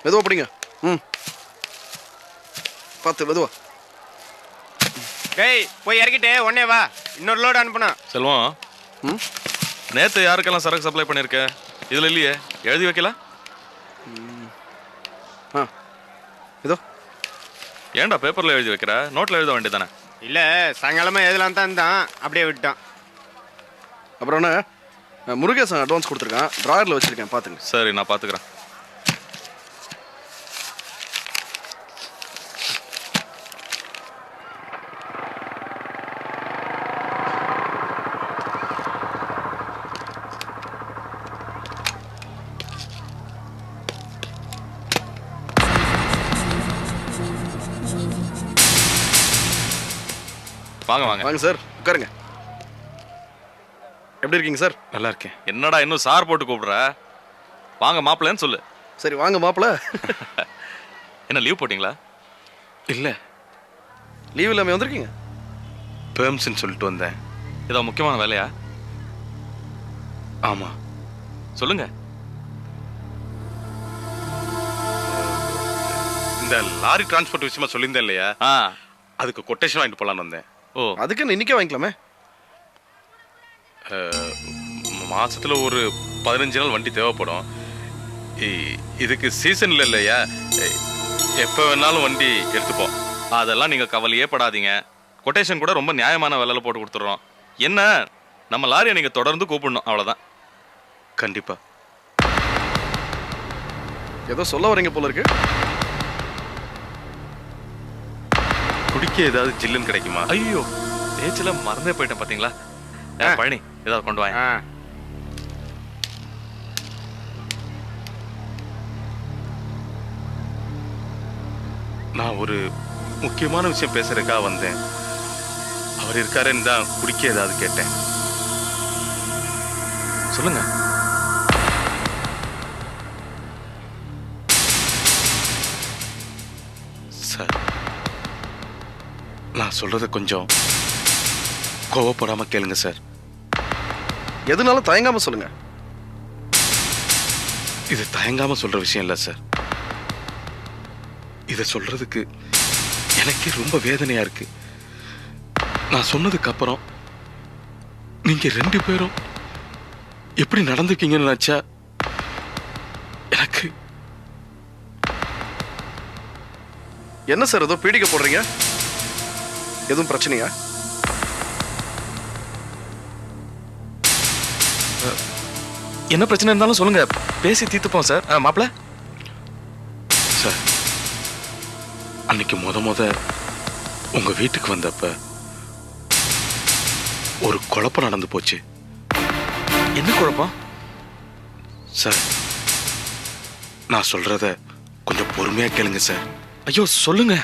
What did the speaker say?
மெதுவா படிங்க. ம், பார்த்து மெதுவா. டேய் போய் இறக்கிட்டு உடனே வா, இன்னொரு லோடு அனுப்பணும். செல்வம், ம், நேற்று யாருக்கெல்லாம் சரக்கு சப்ளை பண்ணியிருக்க? இதில் இல்லையே, எழுதி வைக்கல? ஆ இதோ. ஏன்டா பேப்பரில் எழுதி வைக்கிற? நோட்டில் எழுத வேண்டியதானே? இல்லை சாயங்காலமாக எதெல்லாம் தான் இருந்தான், அப்படியே விட்டான். அப்புறம் என்ன, முருகேசன் அட்வான்ஸ் கொடுத்துருக்கான், ட்ராயரில் வச்சுருக்கேன், பார்த்துங்க. சரி, நான் பார்த்துக்கிறேன். வாங்க வாங்க வாங்க சார், உட்காருங்க. எப்படி இருக்கீங்க சார்? நல்லா இருக்கேன். என்னடா இன்னும் சார் போட்டு கூப்பிடுற? வாங்க மாப்பிள்ளைன்னு சொல்லு. சரி வாங்க மாப்பிள்ள. என்ன லீவ் போட்டிங்களா? இல்லை, லீவ் இல்லாமல் வந்திருக்கீங்க? பெர்ம்ஸ்ன்னு சொல்லிட்டு வந்தேன். ஏதோ முக்கியமான வேலையா? ஆமாம், சொல்லுங்க. இந்த லாரி டிரான்ஸ்போர்ட் விஷயமா சொல்லியிருந்தேன் இல்லையா, ஆ, அதுக்கு கொட்டேஷன் வாங்கிட்டு போகலான்னு வந்தேன். ஓ, அதுக்கு என்ன இன்னைக்கே வாங்கிக்கலாமே. மாசத்துல ஒரு 15 நாள் வண்டி தேவைப்படும். இதுக்கு சீசன் இல்லை இல்லையா, எப்போ வேணாலும் வண்டி எடுத்துப்போம். அதெல்லாம் நீங்க கவலையே படாதீங்க. கொட்டேஷன் கூட ரொம்ப நியாயமான விலையில போட்டு கொடுத்துட்றோம். என்ன, நம்ம லாரியை நீங்க தொடர்ந்து கூப்பிடணும், அவ்வளவுதான். கண்டிப்பா. ஏதோ சொல்ல வரீங்க போல இருக்கு. குடிக்க ஏதாவது ஜில்லுன்னு கிடைக்குமா? ஐயோ, பேச்சுல மறந்தே போயிட்டேன் பாத்தீங்களா. பழனி, ஏதாவது கொண்டு வாங்க. ஆ நான் ஒரு முக்கியமான விஷயம் பேசுறதுக்காக வந்தேன். அவர் இருக்காருன்னு தான் குடிக்க ஏதாவது கேட்டேன். சொல்லுங்க. சார், நான் சொல்றத கொஞ்சம் கோவப்படாம கேளுங்க சார். எதுனாலும் தயங்காம சொல்லுங்க. இது தயங்காம சொல்ற விஷயம் இல்லை சார். இதை சொல்றதுக்கு எனக்கே ரொம்ப வேதனையா இருக்கு. நான் சொன்னதுக்கு அப்புறம் நீங்க 2 பேரும் எப்படி நடந்துக்கீங்கன்னு நினைச்சா எனக்கு. என்ன சார் ஏதோ பீடிக்க போடுறீங்க? எதுவும் பிரச்சனையா? என்ன பிரச்சனை இருந்தாலும் சொல்லுங்க, பேசி தீர்த்துப்போம் சார். மாப்பிள்ள சார், அன்னைக்கு முத உங்க வீட்டுக்கு வந்தப்ப ஒரு குழப்பம் நடந்து போச்சு. என்ன குழப்பம்? சார், நான் சொல்றத கொஞ்சம் பொறுமையா கேளுங்க சார். ஐயோ சொல்லுங்க.